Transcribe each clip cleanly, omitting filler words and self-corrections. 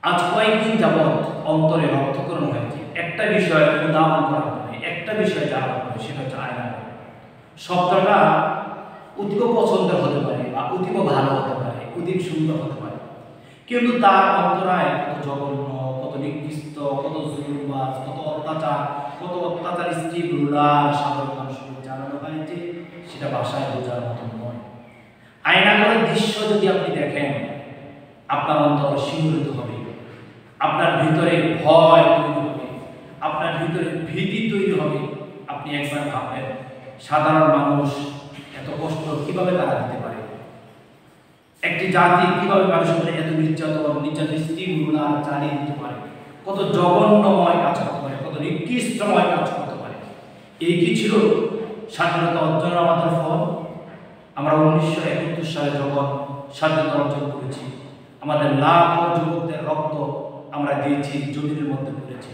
আজ কয়েকদিন যাবৎ অন্তরে রক্তকরণ হয়েছে একটা বিষয় উদাহরণ করার পরে, একটা বিষয় জানার পরে, সেটা হচ্ছে আয়না। শব্দটা অতীব পছন্দের হতে পারে বা অতীব ভালো হতে পারে, অতীব সুন্দর হতে পারে, কিন্তু তার অন্তরায় কত জঘন্য, কত নিকৃষ্ট, কত জুলুমবাজ, কত অত্যাচার স্ত্রীগুলার সাধারণ মানুষকে জানানো হয়েছে, সেটা ভাষায় বোঝার মতো নয়। আয়নাঘরের দৃশ্য যদি আপনি দেখেন, আপনার অন্তর শিহরিত হবে, আপনার ভিতরে ভয় তৈরি হবে, আপনার ভিতরে ভীতি তৈরি হবে। আপনি একবার ভাববেন, সাধারণ মানুষ এত কষ্ট কিভাবে তারা দিতে পারে? একটি জাতি কিভাবে মানুষের এত নির্যাতন স্ত্রীগুলা চালিয়ে দিতে পারে? কত জঘন্যময় কাজ করতে পারে, কত নিকৃষ্টময় কাজ করতে পারে। এই কি ছিল স্বাধীনতা অর্জনের আমাদের ফল? আমরা 1971 সালে যখন স্বাধীনতা অর্জন করেছি, আমাদের লাখ যুবকদের রক্ত আমরা দিয়েছি, জমিনের মধ্যে পড়েছি।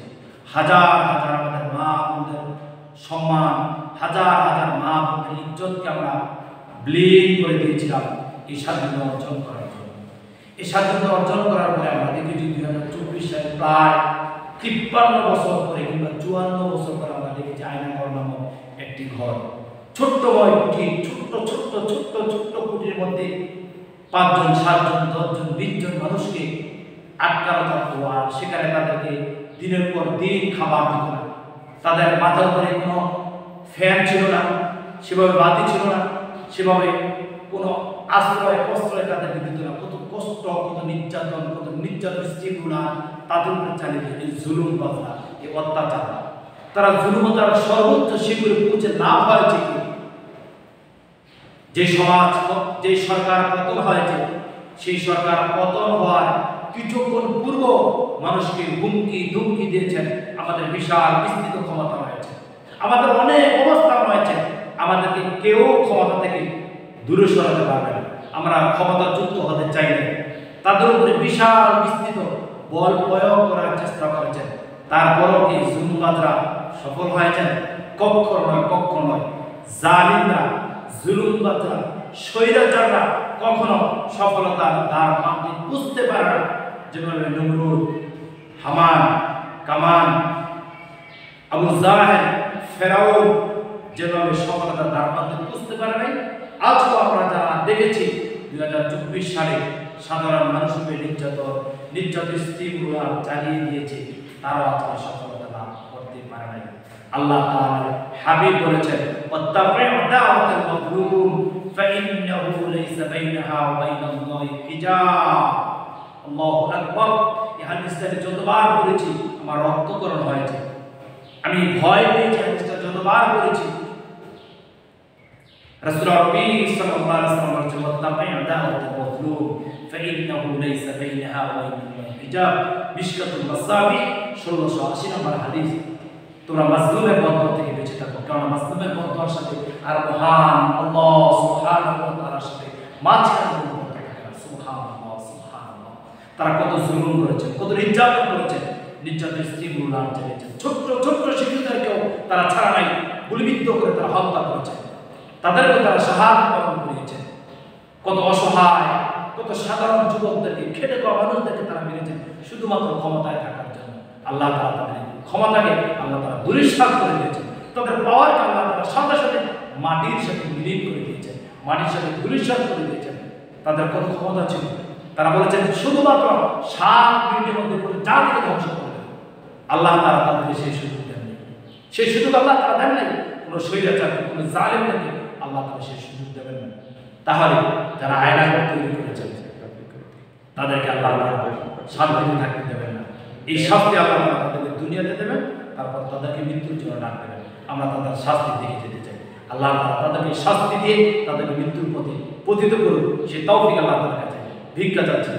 হাজার হাজার আমাদের মা বোনদের সম্মান, হাজার হাজার মা বোনদের ইজ্জতকে আমরা ব্লিন করে দিয়েছিলাম এই স্বাধীনতা অর্জন করার জন্য। এই স্বাধীনতা অর্জন করার পরে আমরা দেখেছি 2024 সালে প্রায় 53 বছর পরে কিংবা 54 বছর পরে আমরা দেখেছি আয়নাঘর নামক একটি ঘর, ছোট্টময় কুঠি, ছোট্ট ছোট্ট ছোট্ট ছোট্ট কুটির মধ্যে 5 জন 7 জন 10 জন 20 জন মানুষকে আটকানো থাকতো। আর সেখানে তাদেরকে দিনের পর দিন খাবার দিত না, তাদের মাথার উপরে কোনো ফ্যান ছিল না, সেভাবে বাতি ছিল না, সেভাবে কোনো আশ্রয় প্রশ্রয় তাদেরকে দিত না। কত কষ্ট, কত নির্যাতন স্ত্রীগুলা তাদের উপরে চালিয়ে এই জুলুম বাজা, এই অত্যাচার, তারা জুলুমতার সর্বোচ্চ শিখরে পৌঁছে লাভ হয়েছে কি? যে সরকার পতন হয়েছে, সেই সরকার পতন হওয়ার কিছুক্ষণ পূর্ব মানুষকে হুমকি ধুমকি দিয়েছেন। আমাদের বিশাল বিস্তৃত ক্ষমতা রয়েছে, আমাদের অনেক অবস্থান রয়েছে, আমাদেরকে কেউ ক্ষমতা থেকে দূরে সরাতে পারবে না। আমরা ক্ষমতাযুক্ত হতে চাইলে তাদের উপরে বিশাল বিস্তৃত বল প্রয়োগ করার চেষ্টা করেছেন, তারপরও কি জুলুমবাজরা সফল হয়েছেন? কখনো নয়। জালিমরা, জুলুমবাজরা, স্বৈরাচাররা কখনো সফলতার দ্বার প্রান্তে বুঝতে পারে না। যেভাবে নমরুদ, হামান, কামান, আবু জাহেল, ফেরাউন যেভাবে সফলতার দ্বার প্রান্তে বুঝতে পারে নাই, আজও আমরা যারা দেখেছি 2024 সালে সাধারণ মানুষের নির্যাতন স্ত্রীগুলো চালিয়ে দিয়েছে, তারাও আজকে সফলতা লাভ করতে পারে নাই। আল্লাহ তাআলা হাবিব বলেছেন, ওয়াত্তাবি'উ দাওয়াতাল মাযলুম ফাইন্নাহু লাইসা বাইনাহা ওয়া বাইনাল্লাহি হিজাব। আল্লাহু আকবার। এই হাদিসটা যতবার পড়েছি আমার রক্তকরণ হয়েছে, আমি ভয় পেয়েছি। হাদিসটা যতবার পড়েছি রাসূল আরবি সাল্লাল্লাহু আলাইহি ওয়াসাল্লাম বলেছেন, ওয়াত্তাবি'উ দাওয়াতাল মাযলুম ফাইন্নাহু লাইসা বাইনাহা ওয়া বাইনাল্লাহি হিজাব। মিশকাতুল মাসাবি 1680 নম্বর হাদিস। তোমরা মাজলুমের বদয়া থেকে বেঁচে থাকো, কারণ মাজলুমের বদয়ার সাথে আর মহান আল্লাহ সুবহানাহু ওয়া তাআলার সাথে মাঝখানে কোনো বদয়া থাকে না। সুবহানাল্লাহ, সুবহানাল্লাহ। তারা কত জুলুম করেছে, কত নির্যাতন করেছে, নির্যাতন স্ত্রীগুলো লাঞ্ছ দিয়েছে, ছোট্ট ছোট্ট শিশুদেরকেও তারা ছাড়া নাই গুলিবিদ্ধ করে তারা হত্যা করেছে, তাদেরকে তারা শাহাদাত বরণ করিয়েছে। কত অসহায়, কত সাধারণ যুবকদেরকে, খেটে খাওয়া মানুষদেরকে তারা মেরেছে শুধুমাত্র ক্ষমতায় থাকার জন্য। আল্লাহ তাআলা তাদের ক্ষমতাকে আল্লাহ তাআলা দুলিশাত করে দিয়েছেন, তাদের পাওয়ারকে আল্লাহ তাআলা সাথে সাথে মাটির সাথে বিলীন করে দিয়েছেন, মাটির সাথে দুলিশাত করে দিয়েছেন। তাদের কত ক্ষমতা ছিল, তারা বলেছেন শুধুমাত্র 7 মিনিটের মধ্যে পুরো জাতিকে ধ্বংস করে দেবে। আল্লাহ তাআলা তাদেরকে সেই সুযোগ দেননি, সেই সুযোগ আল্লাহ তাআলা দেন নাই। কোনো স্বৈরাচার, কোনো জালেমকে আল্লাহ তাআলা সেই সুযোগ দেবেন না। তাহলে যারা আয়নাঘর তৈরি করেছেন তাদেরকে আল্লাহ তাআলা শান্তিতে থাকতে দেবেন না। এই শাস্তি আল্লাহ তাআলা তাদেরকে দুনিয়াতে দেবেন, তারপর তাদেরকে মৃত্যুর জন্য ডাক দেবেন। আমরা তাদের শাস্তি দেখে যেতে চাই। আল্লাহ তাআলা তাদেরকে শাস্তি দিয়ে তাদেরকে মৃত্যুর পথে পতিত করুন, সেই তৌফিক আল্লাহ তাআলার কাছে ভিক্ষা চাচ্ছি।